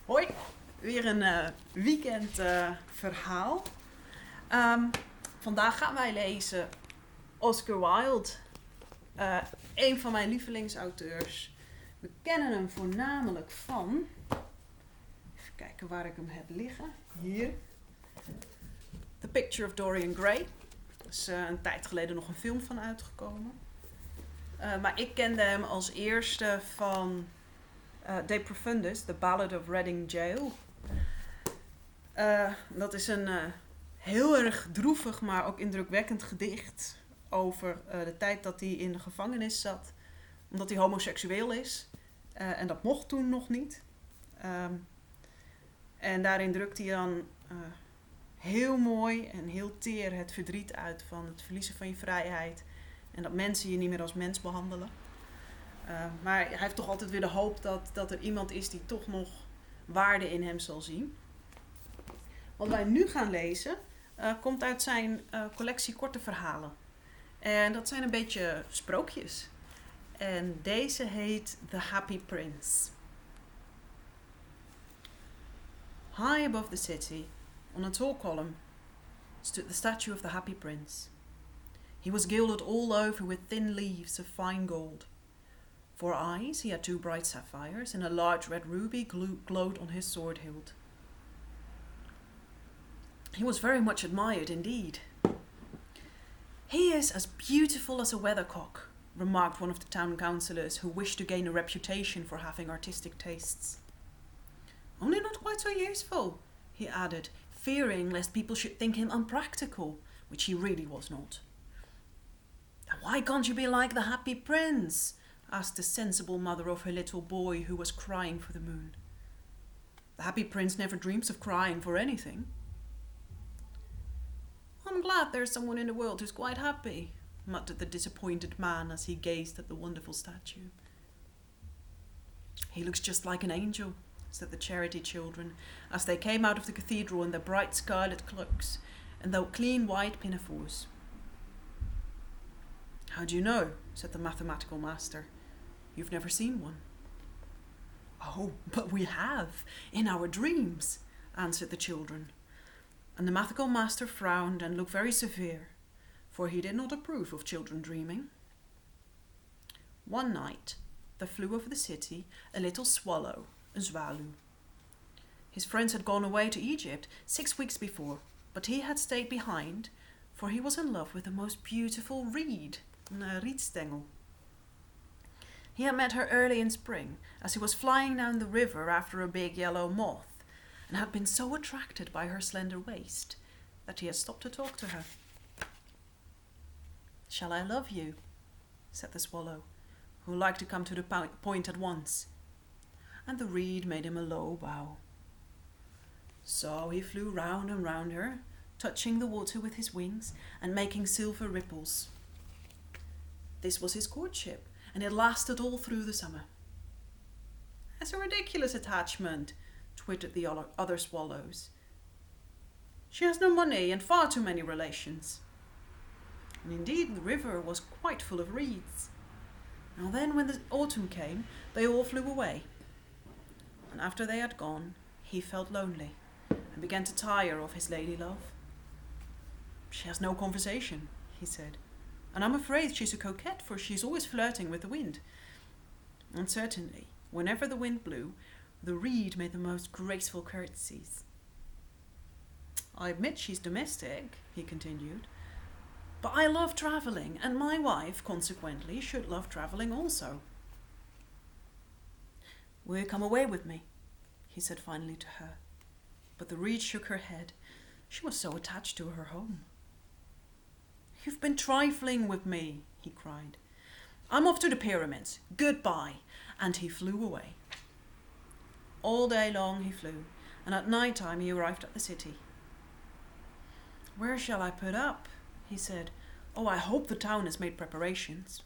Hoi, weer een weekendverhaal. Vandaag gaan wij lezen Oscar Wilde, een van mijn lievelingsauteurs. We kennen hem voornamelijk van, even kijken waar ik hem heb liggen, hier. The Picture of Dorian Gray. Er is een tijd geleden nog een film van uitgekomen. Maar ik kende hem als eerste van De Profundis, The Ballad of Reading Gaol. Dat is een heel erg droevig, maar ook indrukwekkend gedicht over de tijd dat hij in de gevangenis zat, omdat hij homoseksueel is. En dat mocht toen nog niet. En daarin drukt hij dan heel mooi en heel teer het verdriet uit van het verliezen van je vrijheid en dat mensen je niet meer als mens behandelen. Maar hij heeft toch altijd weer de hoop dat er iemand is die toch nog waarde in hem zal zien. Wat wij nu gaan lezen komt uit zijn collectie korte verhalen. En dat zijn een beetje sprookjes. En deze heet The Happy Prince. High above the city, on a tall column, stood the statue of the Happy Prince. He was gilded all over with thin leaves of fine gold. For eyes he had 2 bright sapphires, and a large red ruby glowed on his sword hilt. He was very much admired indeed. "He is as beautiful as a weathercock," remarked one of the town councillors, who wished to gain a reputation for having artistic tastes. "Only not quite so useful," he added, fearing lest people should think him unpractical, which he really was not. "Why can't you be like the Happy Prince?" asked the sensible mother of her little boy, who was crying for the moon. "The Happy Prince never dreams of crying for anything." "I'm glad there's someone in the world who's quite happy," muttered the disappointed man as he gazed at the wonderful statue. "He looks just like an angel," said the charity children, as they came out of the cathedral in their bright scarlet cloaks and their clean white pinafores. "How do you know?" said the mathematical master. "You've never seen one." "Oh, but we have, in our dreams," answered the children. And the mathematical master frowned and looked very severe, for he did not approve of children dreaming. One night there flew over the city a little swallow, a zwaluw. His friends had gone away to Egypt 6 weeks before, but he had stayed behind, for he was in love with the most beautiful reed, a rietstengel. He had met her early in spring, as he was flying down the river after a big yellow moth, and had been so attracted by her slender waist that he had stopped to talk to her. "Shall I love you?" said the swallow, who liked to come to the point at once. And the reed made him a low bow. So he flew round and round her, touching the water with his wings and making silver ripples. This was his courtship, and it lasted all through the summer. "That's a ridiculous attachment," twittered the other swallows. "She has no money and far too many relations." And indeed the river was quite full of reeds. Now then, when the autumn came, they all flew away. And after they had gone, he felt lonely and began to tire of his lady love. "She has no conversation," he said, "and I'm afraid she's a coquette, for she's always flirting with the wind." And certainly, whenever the wind blew, the reed made the most graceful curtsies. "I admit she's domestic," he continued, "but I love travelling, and my wife, consequently, should love travelling also." "Will you come away with me?" he said finally to her. But the reed shook her head. She was so attached to her home. "You've been trifling with me," he cried. "I'm off to the pyramids. Goodbye." And he flew away. All day long he flew, and at night time he arrived at the city. "Where shall I put up?" he said. "Oh, I hope the town has made preparations."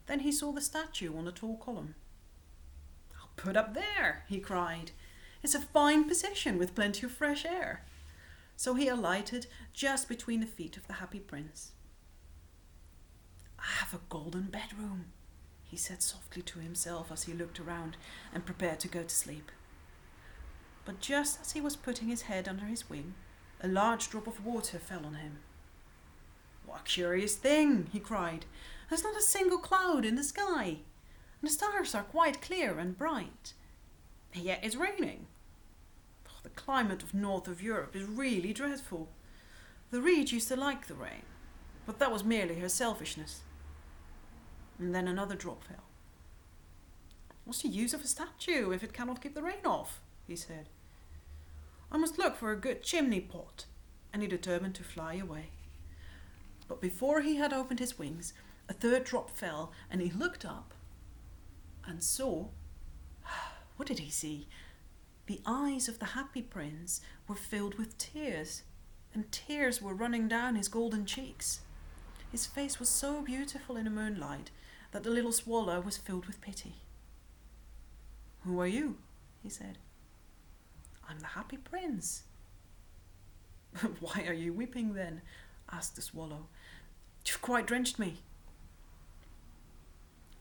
Then he saw the statue on a tall column. "I'll put up there," he cried. "It's a fine position with plenty of fresh air." So he alighted just between the feet of the Happy Prince. "I have a golden bedroom," he said softly to himself as he looked around and prepared to go to sleep. But just as he was putting his head under his wing, a large drop of water fell on him. "What a curious thing!" he cried. "There's not a single cloud in the sky, and the stars are quite clear and bright. And yet it's raining. Oh, the climate of north of Europe is really dreadful. The reed used to like the rain, but that was merely her selfishness." And then another drop fell. "What's the use of a statue if it cannot keep the rain off?" he said. "I must look for a good chimney pot," and he determined to fly away. But before he had opened his wings, a third drop fell, and he looked up and saw... What did he see? The eyes of the happy prince were filled with tears, and tears were running down his golden cheeks. His face was so beautiful in the moonlight that the little swallow was filled with pity. "Who are you?" he said. "I'm the happy prince." "Why are you weeping then?" asked the swallow. "You've quite drenched me."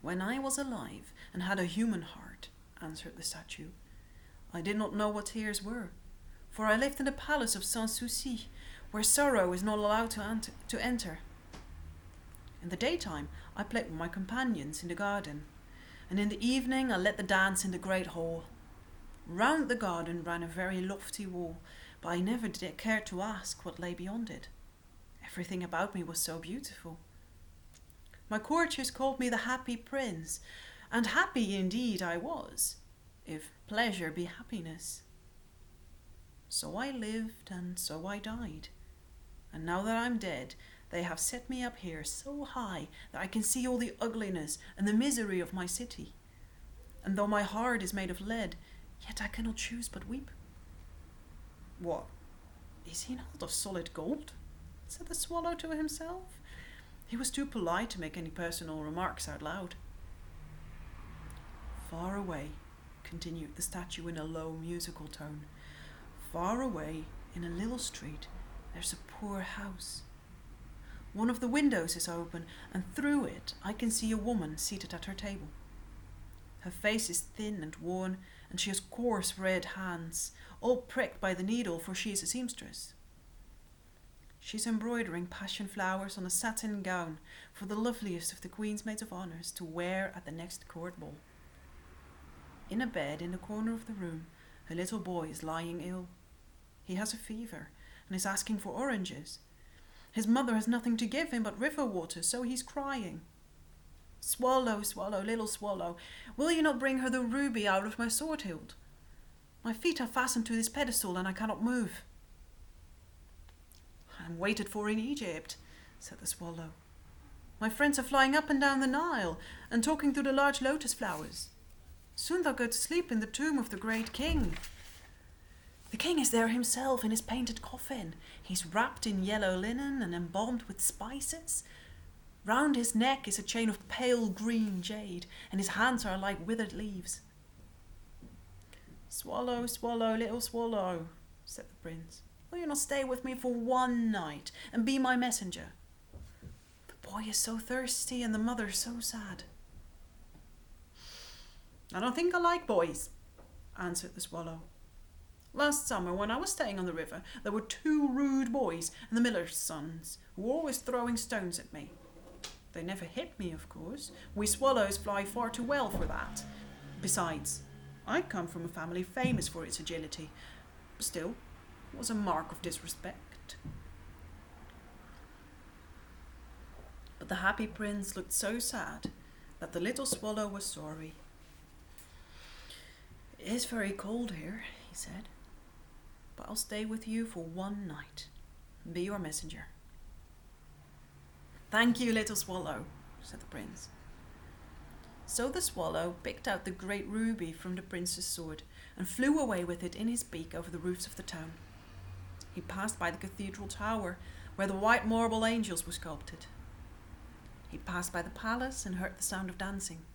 "When I was alive and had a human heart," answered the statue, "I did not know what tears were, for I lived in the palace of Sans Souci, where sorrow is not allowed to enter. In the daytime I played with my companions in the garden, and in the evening I led the dance in the great hall. Round the garden ran a very lofty wall, but I never cared to ask what lay beyond it. Everything about me was so beautiful. My courtiers called me the happy prince, and happy indeed I was, if pleasure be happiness. So I lived, and so I died, and now that I'm dead, they have set me up here so high that I can see all the ugliness and the misery of my city. And though my heart is made of lead, yet I cannot choose but weep." "What, is he not of solid gold?" said the swallow to himself. He was too polite to make any personal remarks out loud. "Far away," continued the statue in a low musical tone, "far away in a little street there's a poor house. One of the windows is open, and through it I can see a woman seated at her table. Her face is thin and worn, and she has coarse red hands, all pricked by the needle, for she is a seamstress. She's embroidering passion flowers on a satin gown for the loveliest of the Queen's maids of honours to wear at the next court ball. In a bed in the corner of the room, her little boy is lying ill. He has a fever and is asking for oranges. His mother has nothing to give him but river water, so he's crying. Swallow, swallow, little swallow, will you not bring her the ruby out of my sword hilt? My feet are fastened to this pedestal and I cannot move." "I'm waited for in Egypt," said the swallow. "My friends are flying up and down the Nile and talking to the large lotus flowers. Soon they'll go to sleep in the tomb of the great king. The king is there himself in his painted coffin. He's wrapped in yellow linen and embalmed with spices. Round his neck is a chain of pale green jade, and his hands are like withered leaves." "Swallow, swallow, little swallow," said the prince, "will you not stay with me for one night and be my messenger? The boy is so thirsty and the mother so sad." "I don't think I like boys," answered the swallow. "Last summer, when I was staying on the river, there were 2 rude boys and the miller's sons who were always throwing stones at me. They never hit me, of course. We swallows fly far too well for that. Besides, I come from a family famous for its agility. Still, it was a mark of disrespect." But the happy prince looked so sad that the little swallow was sorry. "It is very cold here," he said, "but I'll stay with you for one night and be your messenger." "Thank you, little swallow," said the prince. So the swallow picked out the great ruby from the prince's sword and flew away with it in his beak over the roofs of the town. He passed by the cathedral tower where the white marble angels were sculpted. He passed by the palace and heard the sound of dancing.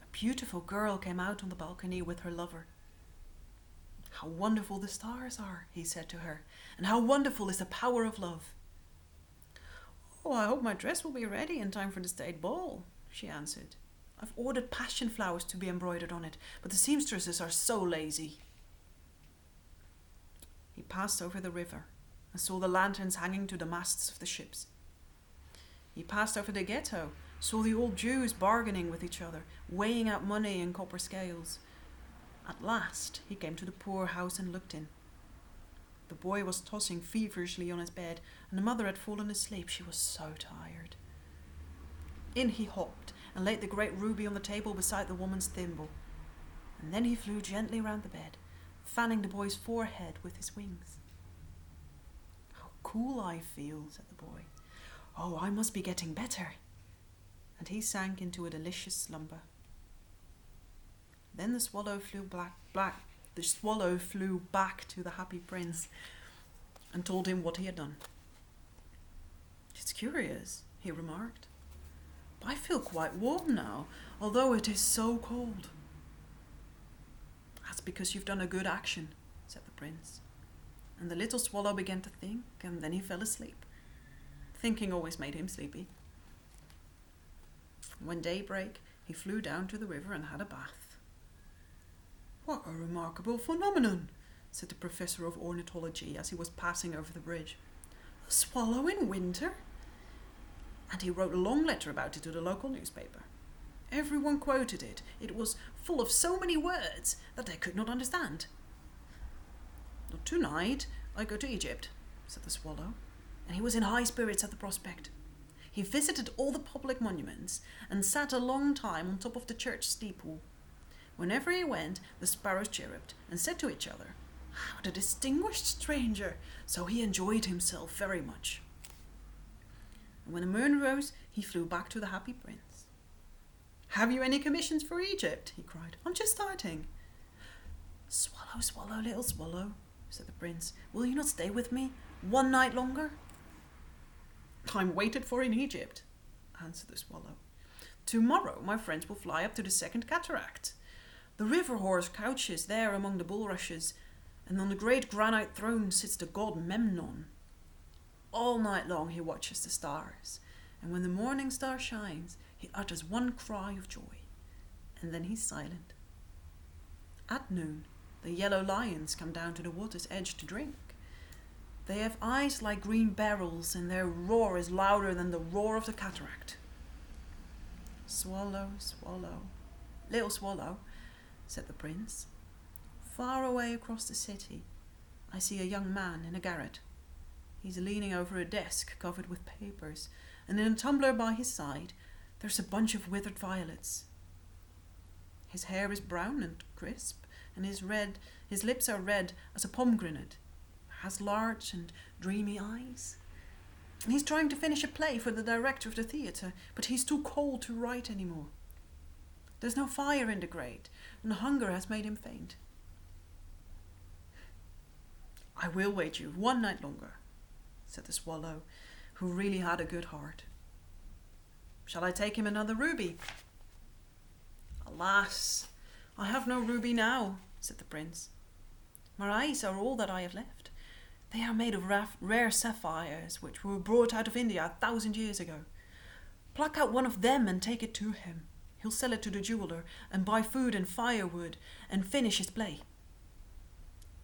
A beautiful girl came out on the balcony with her lover. "How wonderful the stars are," he said to her, "and how wonderful is the power of love." "Oh, I hope my dress will be ready in time for the state ball," she answered. "I've ordered passion flowers to be embroidered on it, but the seamstresses are so lazy." He passed over the river and saw the lanterns hanging to the masts of the ships. He passed over the ghetto, saw the old Jews bargaining with each other, weighing out money in copper scales. At last he came to the poor house and looked in. The boy was tossing feverishly on his bed, and the mother had fallen asleep. She was so tired. In he hopped and laid the great ruby on the table beside the woman's thimble. And then he flew gently round the bed, fanning the boy's forehead with his wings. "How cool I feel," said the boy. "Oh, I must be getting better." And he sank into a delicious slumber. Then the swallow flew back to the happy prince and told him what he had done. "It's curious," he remarked. "I feel quite warm now, although it is so cold." "That's because you've done a good action," said the prince. And the little swallow began to think, and then he fell asleep. Thinking always made him sleepy. When daybreak, he flew down to the river and had a bath. "What a remarkable phenomenon," said the professor of ornithology as he was passing over the bridge. "A swallow in winter?" And he wrote a long letter about it to the local newspaper. Everyone quoted it. It was full of so many words that they could not understand. "Tonight I go to Egypt," said the swallow, and he was in high spirits at the prospect. He visited all the public monuments and sat a long time on top of the church steeple. Whenever he went, the sparrows chirruped and said to each other, "What a distinguished stranger!" So he enjoyed himself very much. And when the moon rose, he flew back to the happy prince. "Have you any commissions for Egypt?" he cried. "I'm just starting." "Swallow, swallow, little swallow," said the prince. "Will you not stay with me 1 night longer?" "I'm waited for in Egypt," answered the swallow. "Tomorrow my friends will fly up to the second cataract. The river horse couches there among the bulrushes, and on the great granite throne sits the god Memnon. All night long he watches the stars, and when the morning star shines, he utters one cry of joy, and then he's silent. At noon, the yellow lions come down to the water's edge to drink. They have eyes like green barrels, and their roar is louder than the roar of the cataract." "Swallow, swallow, little swallow," said the prince. "Far away across the city, I see a young man in a garret. He's leaning over a desk covered with papers, and in a tumbler by his side, there's a bunch of withered violets. His hair is brown and crisp, and his lips are red as a pomegranate, has large and dreamy eyes. He's trying to finish a play for the director of the theatre, but he's too cold to write anymore. There's no fire in the grate, and hunger has made him faint. I will wait you 1 night longer," said the swallow, who really had a good heart. "Shall I take him another ruby?" "Alas, I have no ruby now," said the prince. "My eyes are all that I have left. They are made of rare sapphires, which were brought out of India 1,000 years ago. Pluck out one of them and take it to him. He'll sell it to the jeweler and buy food and firewood and finish his play."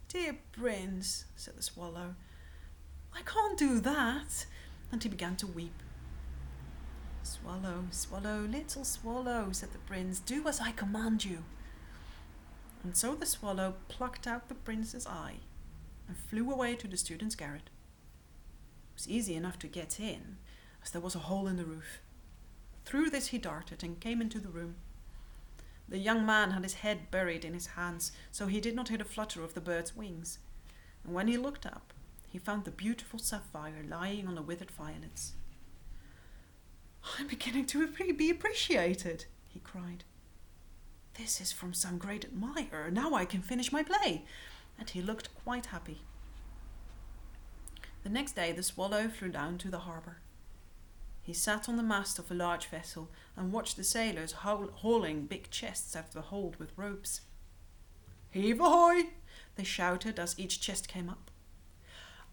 "Dear prince," said the swallow, "I can't do that." And he began to weep. "Swallow, swallow, little swallow," said the prince, "do as I command you." And so the swallow plucked out the prince's eye and flew away to the student's garret. It was easy enough to get in, as there was a hole in the roof. Through this he darted and came into the room. The young man had his head buried in his hands, so he did not hear the flutter of the bird's wings. And when he looked up, he found the beautiful sapphire lying on the withered violets. "I'm beginning to be appreciated," he cried. "This is from some great admirer. Now I can finish my play." And he looked quite happy. The next day the swallow flew down to the harbour. He sat on the mast of a large vessel and watched the sailors hauling big chests out of the hold with ropes. "Heave ahoy!" they shouted as each chest came up.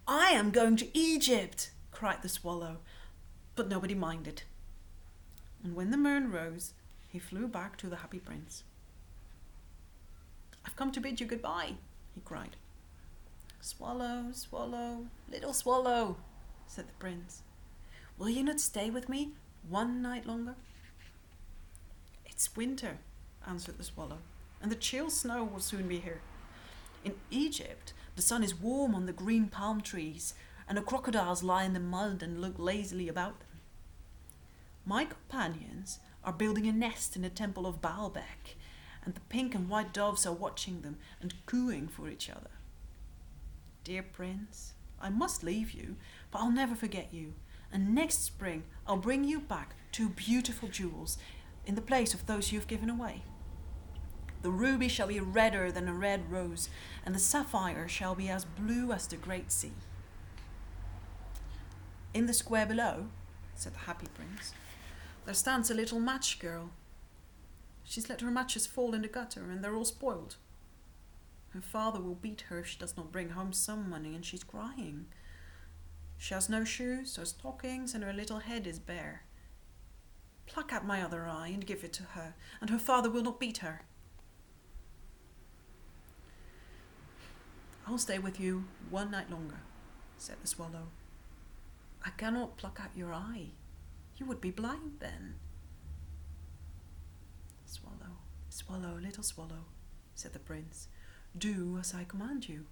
"I am going to Egypt!" cried the swallow, but nobody minded. And when the moon rose, he flew back to the happy prince. "I've come to bid you goodbye," he cried. "Swallow, swallow, little swallow," said the prince, "will you not stay with me one night longer?" "It's winter," answered the swallow, "and the chill snow will soon be here. In Egypt, the sun is warm on the green palm trees, and the crocodiles lie in the mud and look lazily about them. My companions are building a nest in the temple of Baalbec, and the pink and white doves are watching them and cooing for each other. Dear prince, I must leave you, but I'll never forget you, and next spring I'll bring you back 2 beautiful jewels in the place of those you've given away. The ruby shall be redder than a red rose, and the sapphire shall be as blue as the great sea." "In the square below," said the happy prince, "there stands a little match girl. She's let her matches fall in the gutter, and they're all spoiled. Her father will beat her if she does not bring home some money, and she's crying. She has no shoes or stockings, and her little head is bare. Pluck out my other eye and give it to her, and her father will not beat her." "I'll stay with you one night longer," said the swallow. "I cannot pluck out your eye. You would be blind then." "Swallow, swallow, little swallow," said the prince, "do as I command you."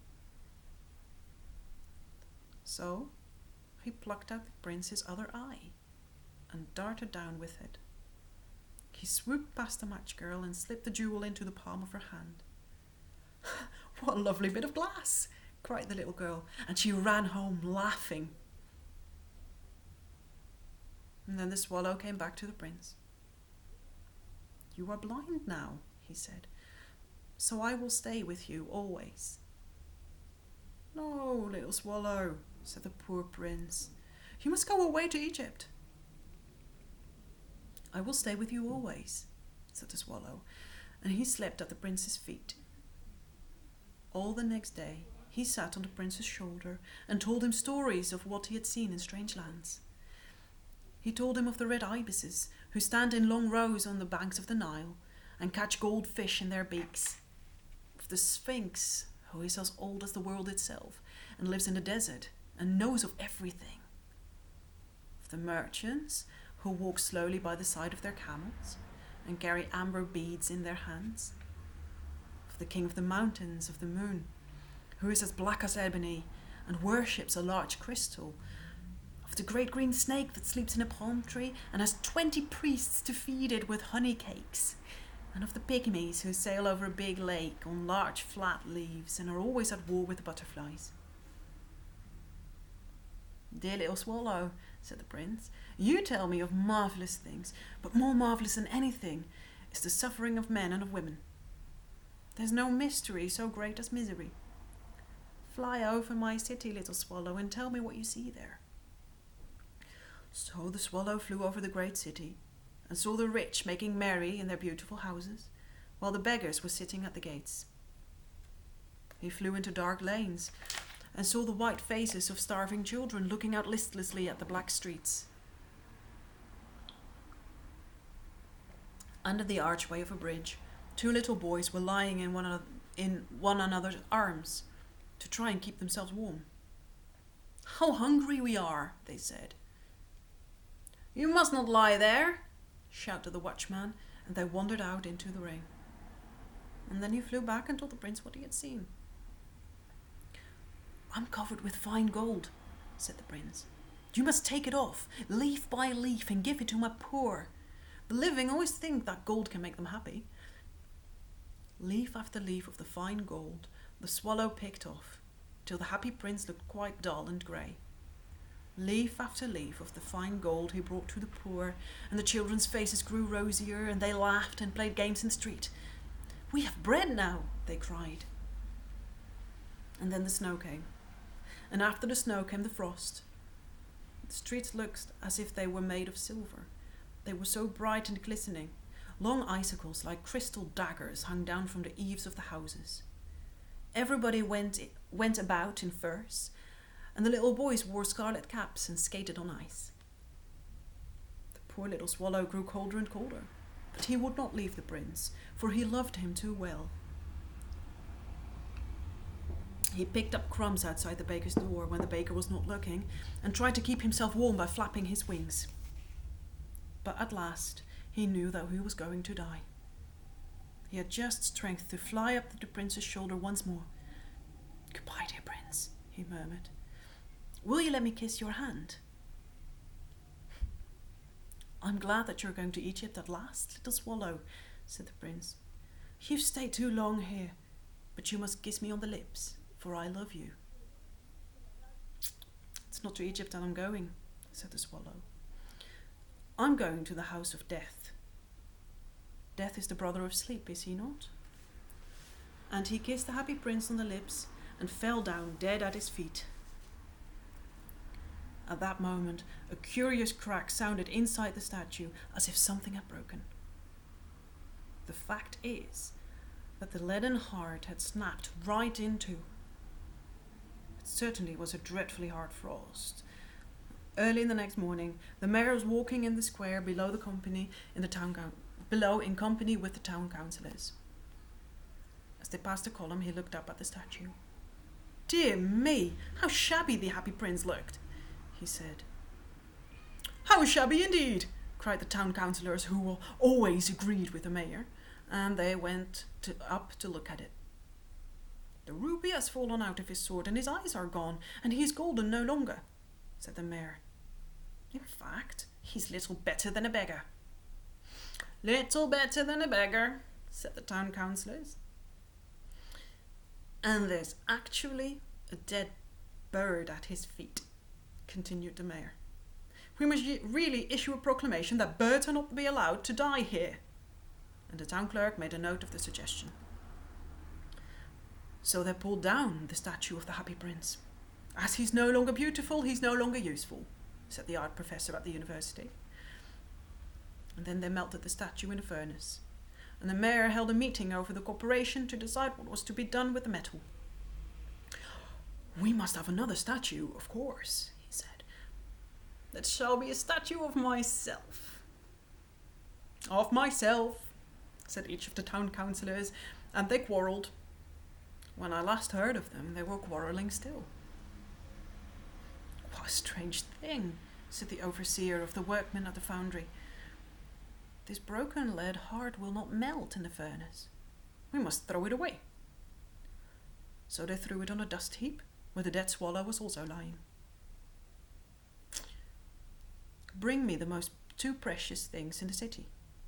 So he plucked out the prince's other eye and darted down with it. He swooped past the match girl and slipped the jewel into the palm of her hand. "What a lovely bit of glass!" cried the little girl, and she ran home laughing. And then the swallow came back to the prince. "You are blind now," he said, "so I will stay with you always." "No, little swallow," said the poor prince, "you must go away to Egypt." "I will stay with you always," said the swallow, and he slept at the prince's feet. All the next day he sat on the prince's shoulder and told him stories of what he had seen in strange lands. He told him of the red ibises who stand in long rows on the banks of the Nile and catch gold fish in their beaks, of the Sphinx who is as old as the world itself and lives in the desert and knows of everything, of the merchants who walk slowly by the side of their camels and carry amber beads in their hands, of the king of the mountains of the moon, who is as black as ebony and worships a large crystal, of the great green snake that sleeps in a palm tree and has 20 priests to feed it with honey cakes, and of the pygmies who sail over a big lake on large flat leaves and are always at war with the butterflies. "Dear little swallow," said the prince, "you tell me of marvellous things, but more marvellous than anything is the suffering of men and of women. There's no mystery so great as misery. Fly over my city, little swallow, and tell me what you see there." So the swallow flew over the great city and saw the rich making merry in their beautiful houses, while the beggars were sitting at the gates. He flew into dark lanes and saw the white faces of starving children looking out listlessly at the black streets. Under the archway of a bridge, 2 little boys were lying in one another's arms to try and keep themselves warm. "How hungry we are," they said. "You must not lie there," shouted the watchman, and they wandered out into the rain. And then he flew back and told the prince what he had seen. "I'm covered with fine gold," said the prince. "You must take it off, leaf by leaf, and give it to my poor. The living always think that gold can make them happy." Leaf after leaf of the fine gold the swallow picked off, till the happy prince looked quite dull and grey. Leaf after leaf of the fine gold he brought to the poor, and the children's faces grew rosier, and they laughed and played games in the street. "We have bread now," they cried. And then the snow came, and after the snow came the frost. The streets looked as if they were made of silver. They were so bright and glistening. Long icicles like crystal daggers hung down from the eaves of the houses. Everybody went about in furs, and the little boys wore scarlet caps and skated on ice. The poor little swallow grew colder and colder, but he would not leave the prince, for he loved him too well. He picked up crumbs outside the baker's door when the baker was not looking and tried to keep himself warm by flapping his wings. But at last he knew that he was going to die. He had just strength to fly up to the prince's shoulder once more. "Goodbye, dear prince," he murmured. "Will you let me kiss your hand?" "I'm glad that you're going to Egypt at last, little swallow," said the prince. "You've stayed too long here, but you must kiss me on the lips, for I love you." "It's not to Egypt that I'm going," said the swallow. "I'm going to the house of death. Death is the brother of sleep, is he not?" And he kissed the happy prince on the lips and fell down dead at his feet. At that moment, a curious crack sounded inside the statue, as if something had broken. The fact is that the leaden heart had snapped right in two. It certainly was a dreadfully hard frost. Early in the next morning, the mayor was walking in the square below in company with the town councillors. As they passed the column, he looked up at the statue. "Dear me, how shabby the happy prince looked," he said. "How shabby indeed," cried the town councillors, who always agreed with the mayor, and they went up to look at it. "The ruby has fallen out of his sword and his eyes are gone, and he is golden no longer," said the mayor. "In fact, he's little better than a beggar." "Little better than a beggar," said the town councillors. "And there's actually a dead bird at his feet," continued the mayor. "We must really issue a proclamation that birds are not to be allowed to die here." And the town clerk made a note of the suggestion. So they pulled down the statue of the happy prince. "As he's no longer beautiful, he's no longer useful," said the art professor at the university. And then they melted the statue in a furnace, and the mayor held a meeting over the corporation to decide what was to be done with the metal. "We must have another statue, of course," he said. "That shall be a statue of myself." "Of myself," said each of the town councillors, and they quarrelled. When I last heard of them, they were quarrelling still. "What a strange thing," said the overseer of the workmen at the foundry. "This broken lead heart will not melt in the furnace. We must throw it away." So they threw it on a dust heap, where the dead swallow was also lying. "Bring me the most two precious things in the city,"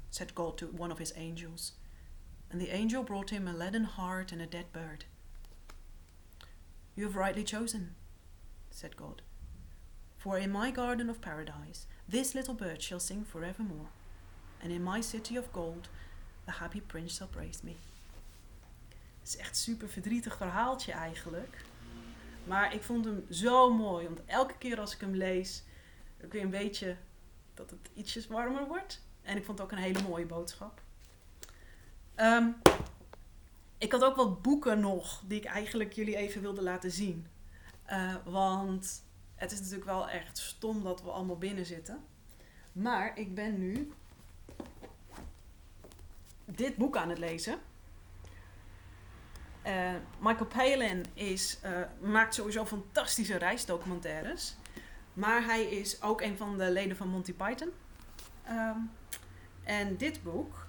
said God to one of his angels. And the angel brought him a leaden heart and a dead bird. "You have rightly chosen," said God. "For in my garden of paradise this little bird shall sing forevermore, and in my city of gold the happy prince shall praise me." Het is echt een super verdrietig verhaaltje eigenlijk. Maar ik vond hem zo mooi, want elke keer als ik hem lees, dan kun je een beetje dat het ietsjes warmer wordt. En ik vond het ook een hele mooie boodschap. Ik had ook wat boeken nog die ik eigenlijk jullie even wilde laten zien. Want het is natuurlijk wel echt stom dat we allemaal binnen zitten. Maar ik ben nu dit boek aan het lezen. Michael Palin maakt sowieso fantastische reisdocumentaires. Maar hij is ook een van de leden van Monty Python. En dit boek,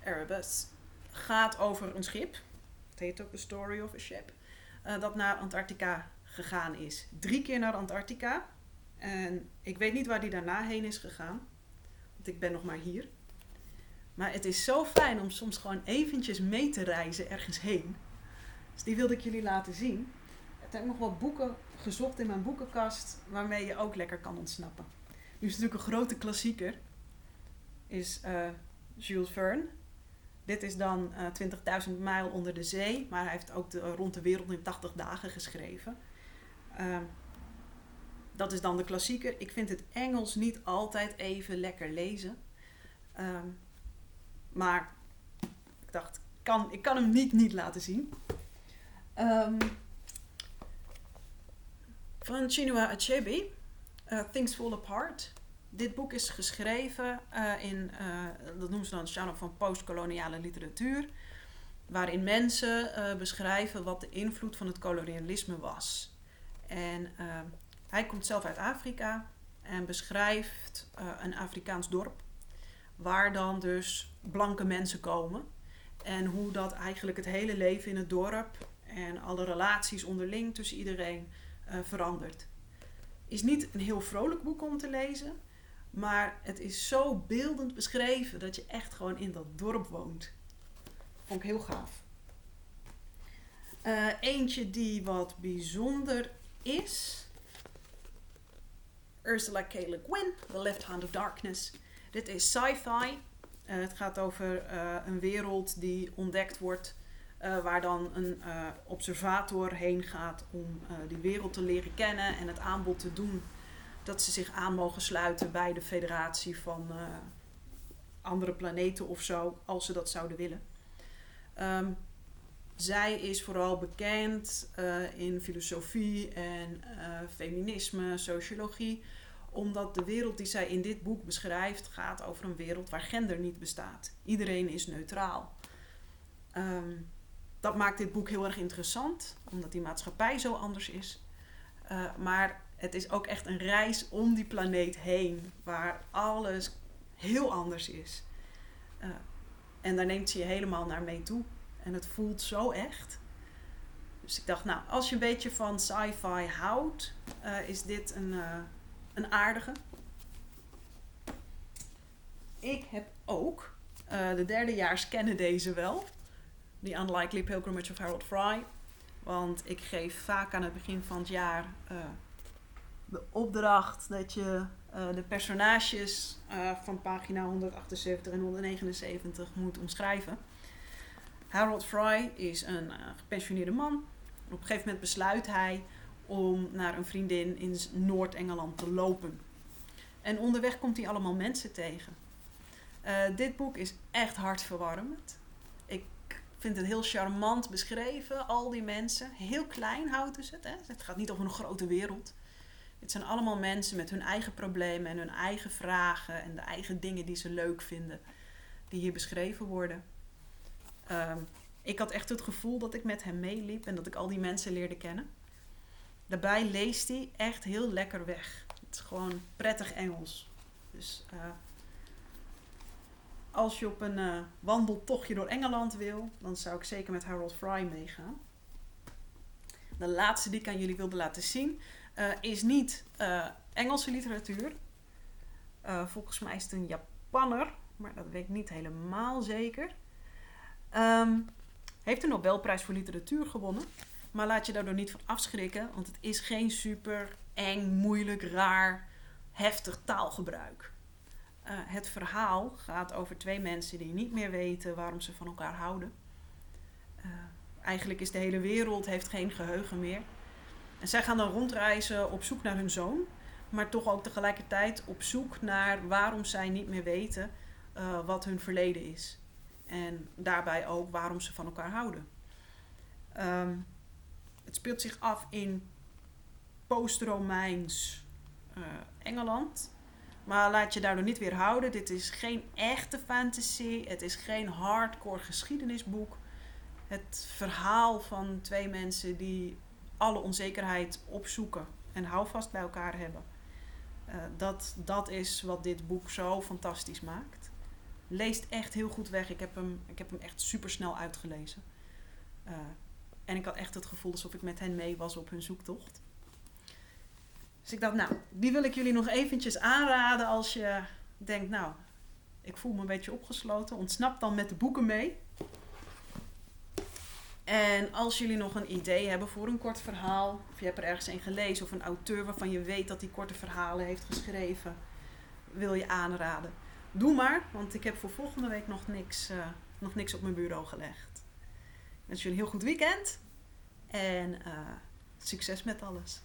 Erebus, gaat over een schip. Het heet ook The Story of a Ship. Dat naar Antarctica gegaan is. 3 keer naar Antarctica. En ik weet niet waar die daarna heen is gegaan. Want ik ben nog maar hier. Maar het is zo fijn om soms gewoon eventjes mee te reizen ergens heen. Dus die wilde ik jullie laten zien. Ik heb nog wat boeken gezocht in mijn boekenkast waarmee je ook lekker kan ontsnappen. Nu is natuurlijk een grote klassieker. Is Jules Verne. Dit is dan 20.000 mijl onder de zee. Maar hij heeft ook rond de wereld in 80 dagen geschreven. Dat is dan de klassieker. Ik vind het Engels niet altijd even lekker lezen. Maar ik dacht, ik kan hem niet laten zien. Van Chinua Achebe, Things Fall Apart. Dit boek is geschreven dat noemen ze dan het genre van postkoloniale literatuur. waarin mensen beschrijven wat de invloed van het kolonialisme was. En hij komt zelf uit Afrika en beschrijft een Afrikaans dorp, waar dan dus blanke mensen komen. En hoe dat eigenlijk het hele leven in het dorp en alle relaties onderling tussen iedereen verandert. Is niet een heel vrolijk boek om te lezen, maar het is zo beeldend beschreven dat je echt gewoon in dat dorp woont. Vond ik heel gaaf. Eentje die wat bijzonder is. Ursula K. Le Guin, The Left Hand of Darkness. Dit is sci-fi. Het gaat over een wereld die ontdekt wordt, waar dan een observator heen gaat om die wereld te leren kennen en het aanbod te doen dat ze zich aan mogen sluiten bij de federatie van andere planeten of zo, als ze dat zouden willen. Zij is vooral bekend in filosofie en feminisme, sociologie, omdat de wereld die zij in dit boek beschrijft gaat over een wereld waar gender niet bestaat. Iedereen is neutraal. Dat maakt dit boek heel erg interessant, omdat die maatschappij zo anders is. Maar het is ook echt een reis om die planeet heen, waar alles heel anders is. En daar neemt ze je helemaal naar mee toe. En het voelt zo echt. Dus ik dacht, nou, als je een beetje van sci-fi houdt, is dit een aardige. Ik heb ook, de derdejaars kennen deze wel. The Unlikely Pilgrimage of Harold Fry. Want ik geef vaak aan het begin van het jaar de opdracht dat je de personages van pagina 178 en 179 moet omschrijven. Harold Fry is een gepensioneerde man. Op een gegeven moment besluit hij om naar een vriendin in Noord-Engeland te lopen. En onderweg komt hij allemaal mensen tegen. Dit boek is echt hartverwarmend. Ik vind het heel charmant beschreven, al die mensen. Heel klein houden ze het. Hè? Het gaat niet over een grote wereld. Het zijn allemaal mensen met hun eigen problemen en hun eigen vragen en de eigen dingen die ze leuk vinden, die hier beschreven worden. Ik had echt het gevoel dat ik met hem meeliep en dat ik al die mensen leerde kennen. Daarbij leest hij echt heel lekker weg. Het is gewoon prettig Engels. Dus als je op een wandeltochtje door Engeland wil, dan zou ik zeker met Harold Fry meegaan. De laatste die ik aan jullie wilde laten zien is niet Engelse literatuur. Volgens mij is het een Japanner, maar dat weet ik niet helemaal zeker. Heeft een Nobelprijs voor literatuur gewonnen. Maar laat je daardoor niet van afschrikken. Want het is geen super eng, moeilijk, raar, heftig taalgebruik. Het verhaal gaat over twee mensen die niet meer weten waarom ze van elkaar houden. Eigenlijk is de hele wereld, heeft geen geheugen meer. En zij gaan dan rondreizen op zoek naar hun zoon. Maar toch ook tegelijkertijd op zoek naar waarom zij niet meer weten wat hun verleden is. En daarbij ook waarom ze van elkaar houden. Het speelt zich af in post-Romeins Engeland. Maar laat je daardoor niet weer houden. Dit is geen echte fantasy. Het is geen hardcore geschiedenisboek. Het verhaal van twee mensen die alle onzekerheid opzoeken en houvast bij elkaar hebben. Dat is wat dit boek zo fantastisch maakt. Leest echt heel goed weg. Ik heb hem echt super snel uitgelezen. En ik had echt het gevoel alsof ik met hen mee was op hun zoektocht. Dus ik dacht, nou, die wil ik jullie nog eventjes aanraden als je denkt, nou, ik voel me een beetje opgesloten. Ontsnap dan met de boeken mee. En als jullie nog een idee hebben voor een kort verhaal, of je hebt er ergens een gelezen, of een auteur waarvan je weet dat hij korte verhalen heeft geschreven, wil je aanraden. Doe maar, want ik heb voor volgende week nog niks op mijn bureau gelegd. Ik wens jullie een heel goed weekend en succes met alles.